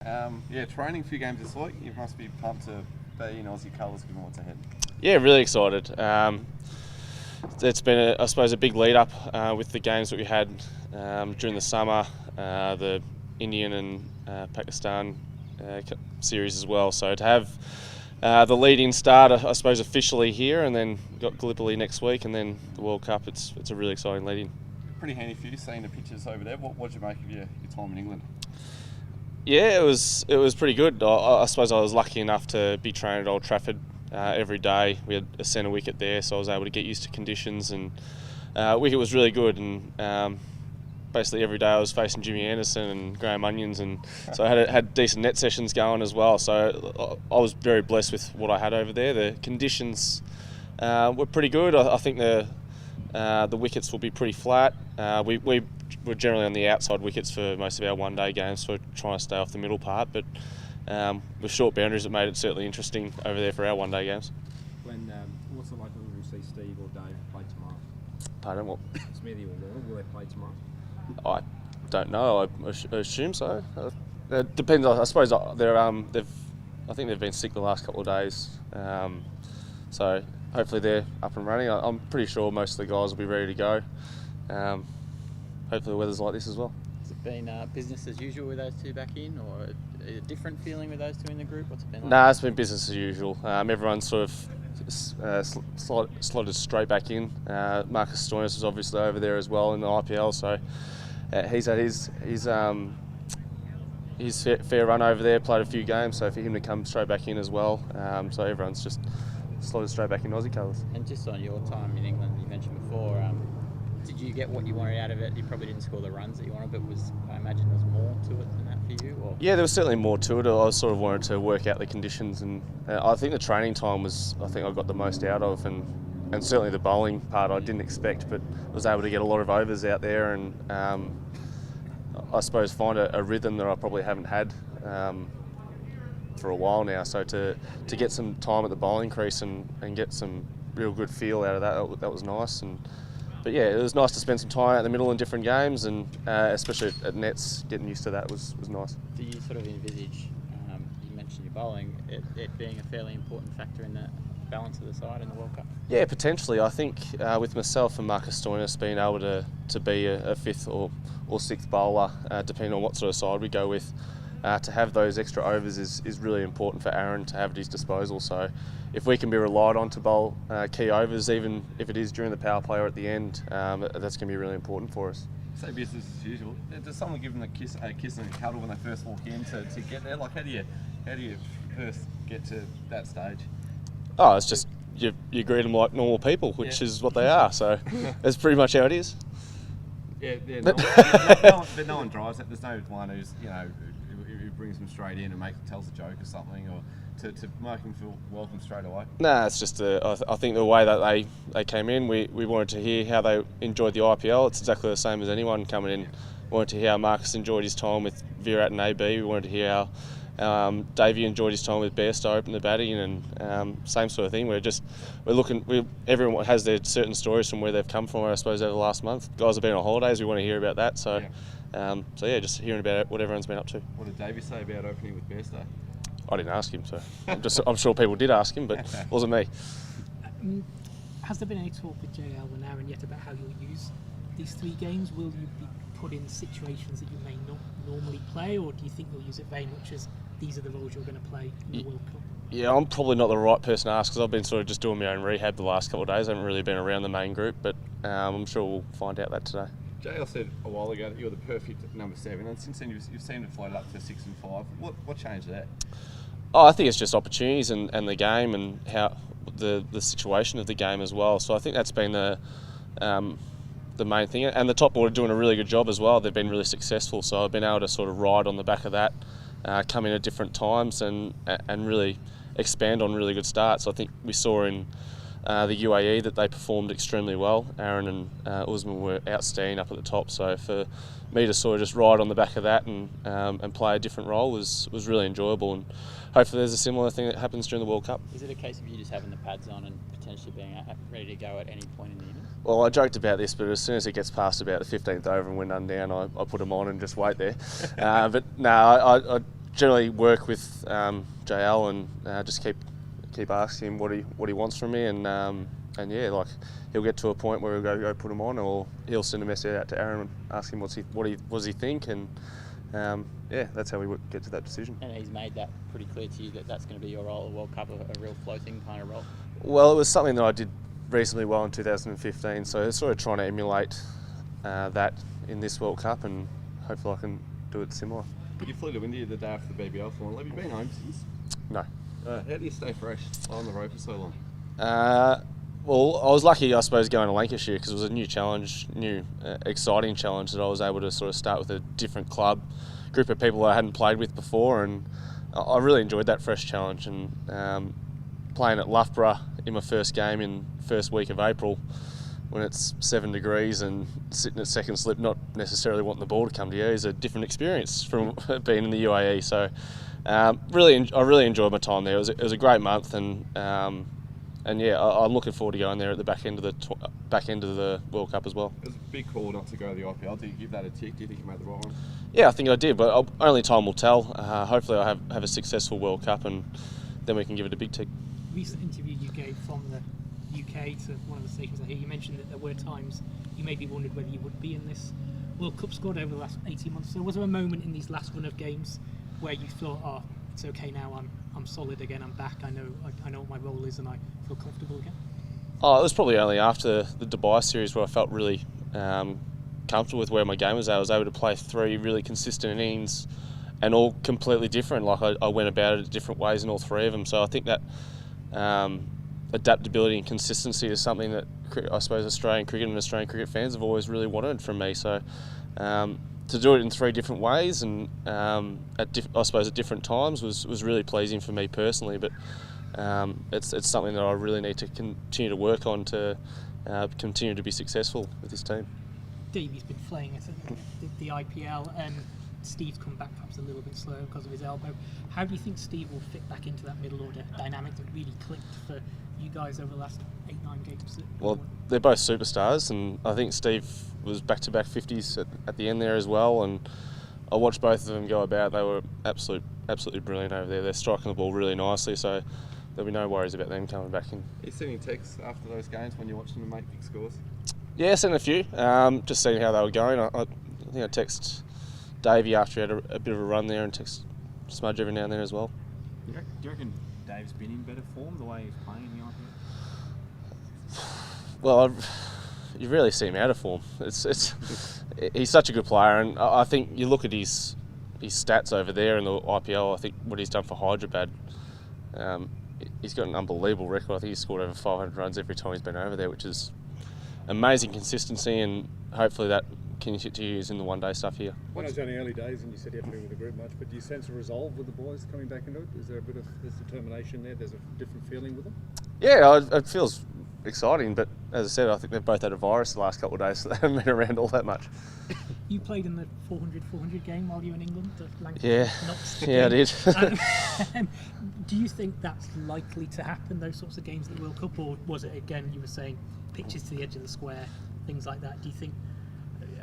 Yeah, training a few games this week. You must be pumped to be in Aussie colours given what's ahead. Yeah, really excited. It's been, I suppose, a big lead up with the games that we had during the summer, the Indian and Pakistan series as well. So to have the lead-in start, I suppose, officially here, and then got Gallipoli next week, and then the World Cup. It's a really exciting lead-in. Pretty handy for you seeing the pictures over there. What did you make of your time in England? Yeah, it was pretty good. I suppose I was lucky enough to be trained at Old Trafford every day. We had a centre wicket there, so I was able to get used to conditions, and wicket was really good. And basically every day I was facing Jimmy Anderson and Graham Onions, and so I had decent net sessions going as well. So I was very blessed with what I had over there. The conditions were pretty good. I think the wickets will be pretty flat. We were generally on the outside wickets for most of our one-day games, so we're trying to stay off the middle part. But with short boundaries, it made it certainly interesting over there for our one-day games. What's it like when we see Steve or Dave play tomorrow? Pardon, what? Smithy or Lorna, will they play tomorrow? I don't know. I assume so. It depends. I suppose I think they've been sick the last couple of days. So hopefully they're up and running. I'm pretty sure most of the guys will be ready to go. Hopefully the weather's like this as well. Has it been business as usual with those two back in, or a different feeling with those two in the group? What's it been like? Nah, it's been business as usual. Everyone's sort of slotted straight back in. Marcus Stoinis was obviously over there as well in the IPL, so he's had his fair run over there, played a few games, so for him to come straight back in as well. So everyone's just slotted straight back in Aussie colours. And just on your time in England, you mentioned before, did you get what you wanted out of it? You probably didn't score the runs that you wanted, but I imagine there was more to it than that for you? Or? Yeah, there was certainly more to it. I sort of wanted to work out the conditions, and I think the training time was, I think I got the most out of, and certainly the bowling part I didn't expect, but was able to get a lot of overs out there, and I suppose find a rhythm that I probably haven't had for a while now. So to get some time at the bowling crease and get some real good feel out of that was nice. But yeah, it was nice to spend some time out in the middle in different games, and especially at nets, getting used to that was nice. Do you sort of envisage, you mentioned your bowling, it being a fairly important factor in the balance of the side in the World Cup? Yeah, potentially. I think with myself and Marcus Stoinis being able to be a fifth or sixth bowler, depending on what sort of side we go with, to have those extra overs is really important for Aaron to have at his disposal. So if we can be relied on to bowl key overs, even if it is during the power play or at the end, that's going to be really important for us. Say business as usual. Does someone give them a kiss and a cuddle when they first walk in to get there? Like how do you first get to that stage? Oh, it's just you greet them like normal people, which is what they are. So that's pretty much how it is. Yeah. No one drives it. There's no one who's who brings them straight in and tells a joke or something, or to make them feel welcome straight away. Nah, it's just I think the way that they came in, we wanted to hear how they enjoyed the IPL. It's exactly the same as anyone coming in. We wanted to hear how Marcus enjoyed his time with Virat and AB. We wanted to hear how Davey enjoyed his time with Bairstow open the batting, and same sort of thing. Everyone has their certain stories from where they've come from, I suppose, over the last month. Guys have been on holidays, we want to hear about that. So just hearing about what everyone's been up to. What did Davey say about opening with Bairstow? I didn't ask him, so I'm sure people did ask him, but it wasn't me. Has there been any talk with JL and Aaron yet about how you'll use these 3 games? Will you be put in situations that you may not normally play, or do you think you'll use it very much as these are the roles you're going to play in the World Cup? Yeah, I'm probably not the right person to ask, because I've been sort of just doing my own rehab the last couple of days. I haven't really been around the main group, but I'm sure we'll find out that today. JL said a while ago that you're the perfect number 7, and since then you've seemed to float up to 6 and 5. What changed that? Oh, I think it's just opportunities and the game, and how the situation of the game as well. So I think that's been the main thing. And the top board are doing a really good job as well. They've been really successful, so I've been able to sort of ride on the back of that, come in at different times and really expand on really good starts. I think we saw in the UAE that they performed extremely well. Aaron and Usman were outstanding up at the top, so for me to sort of just ride on the back of that and play a different role was really enjoyable, and hopefully there's a similar thing that happens during the World Cup. Is it a case of you just having the pads on and potentially being ready to go at any point in the innings? Well, I joked about this, but as soon as it gets past about the 15th over and we're none down, I put them on and just wait there. But no, I generally work with JL and just keep asking him what he wants from me, and yeah, like he'll get to a point where we'll go put him on, or he'll send a message out to Aaron and ask him what does he think, and yeah, that's how we get to that decision. And he's made that pretty clear to you that that's going to be your role at World Cup, a real floating kind of role. Well, it was something that I did reasonably well in 2015, so sort of trying to emulate that in this World Cup, and hopefully I can do it similar. You flew to India the day after the BBL final. Have you been home since? No. How do you stay fresh on the road for so long? Well, I was lucky, I suppose, going to Lancashire because it was a new challenge, exciting challenge that I was able to sort of start with a different club, group of people that I hadn't played with before, and I really enjoyed that fresh challenge. And playing at Loughborough in my first game in first week of April, when it's 7 degrees and sitting at second slip, not necessarily wanting the ball to come to you, is a different experience from being in the UAE. So, I really enjoyed my time there. It was a great month, and yeah, I'm looking forward to going there at the back end of the World Cup as well. It was a big call not to go to the IPL. Did you give that a tick? Do you think you made the right one? Yeah, I think I did, but only time will tell. Hopefully, I have a successful World Cup, and then we can give it a big tick. Recent interview you gave from the UK to one of the stations I hear, you mentioned that there were times you maybe wondered whether you would be in this World Cup squad over the last 18 months. So was there a moment in these last run of games where you thought, oh, it's okay now, I'm solid again, I'm back, I know what my role is, and I feel comfortable again? Oh, it was probably only after the Dubai series where I felt really comfortable with where my game was at. I was able to play 3 really consistent innings and all completely different. Like I went about it different ways in all 3 of them. So I think that adaptability and consistency is something that I suppose Australian cricket and Australian cricket fans have always really wanted from me. So to do it in 3 different ways and I suppose at different times was really pleasing for me personally. But it's something that I really need to continue to work on to continue to be successful with this team. Davey's been playing at the IPL, and Steve's come back perhaps a little bit slow because of his elbow. How do you think Steve will fit back into that middle order dynamic that really clicked for you guys over the last 8-9 games? Well, they're both superstars, and I think Steve was back-to-back 50s at the end there as well, and I watched both of them go about. They were absolutely brilliant over there. They're striking the ball really nicely, so there'll be no worries about them coming back in. Are you sending texts after those games when you're watching them make big scores? Yeah, I sent a few, just seeing how they were going. I think I text Davey after he had a bit of a run there, and text Smudge every now and then as well. Do you reckon Dave's been in better form the way he's playing in the IPL? Well, you rarely see him out of form. He's such a good player, and I think you look at his stats over there in the IPL. I think what he's done for Hyderabad, he's got an unbelievable record. I think he's scored over 500 runs every time he's been over there, which is amazing consistency, and hopefully that can to use in the one-day stuff here. I know it's only early days and you said you haven't been with the group much, but do you sense a resolve with the boys coming back into it? Is there a bit of determination there? There's a different feeling with them? Yeah, it feels exciting, but as I said, I think they've both had a virus the last couple of days, so they haven't been around all that much. You played in the 400 game while you were in England? Yeah, I did. Do you think that's likely to happen, those sorts of games at the World Cup, or was it, again, you were saying, pitches to the edge of the square, things like that? Do you think,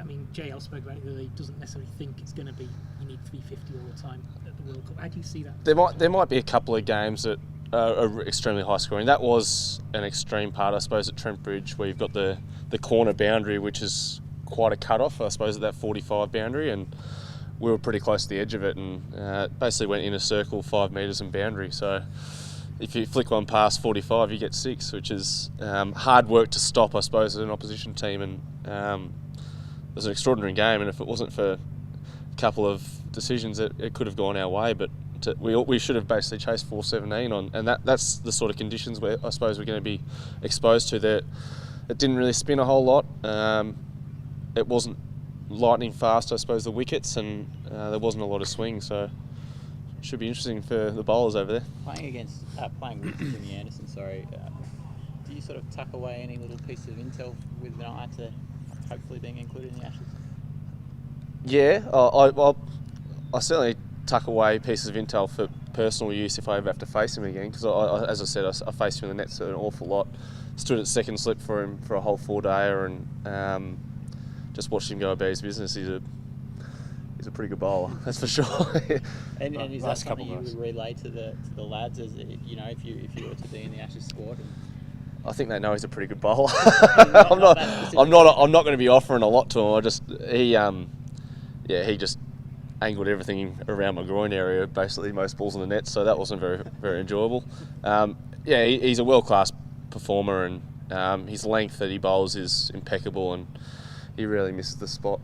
I mean, JL spoke about it earlier, he doesn't necessarily think it's going to be, you need 350 all the time at the World Cup. How do you see that? There might be a couple of games that are extremely high scoring. That was an extreme part, I suppose, at Trent Bridge, where you've got the corner boundary, which is quite a cut-off, I suppose, at that 45 boundary, and we were pretty close to the edge of it, and basically went in a circle 5 metres and boundary. So if you flick one past 45, you get 6, which is hard work to stop, I suppose, as an opposition team. And it was an extraordinary game, and if it wasn't for a couple of decisions, it could have gone our way. But we should have basically chased 417 on, and that's the sort of conditions where I suppose we're going to be exposed to. That it didn't really spin a whole lot. It wasn't lightning fast, I suppose, the wickets, and there wasn't a lot of swing, so it should be interesting for the bowlers over there. Playing with Jimmy Anderson, do you sort of tuck away any little piece of intel with an eye to hopefully being included in the Ashes? Yeah, I certainly tuck away pieces of intel for personal use if I ever have to face him again, because as I said, I faced him in the nets an awful lot. Stood at second slip for him for a whole 4-dayer, and just watched him go about his business. He's he's a pretty good bowler, that's for sure. And is that Last something couple you guys. would relay to the lads, as you know, if you were to be in the Ashes squad? And I think they know he's a pretty good bowler. Not I'm not. that specific. I'm not going to be offering a lot to him. He just angled everything around my groin area, basically most balls in the net. So that wasn't very enjoyable. He's a world class performer, and his length that he bowls is impeccable, and he really misses the spot.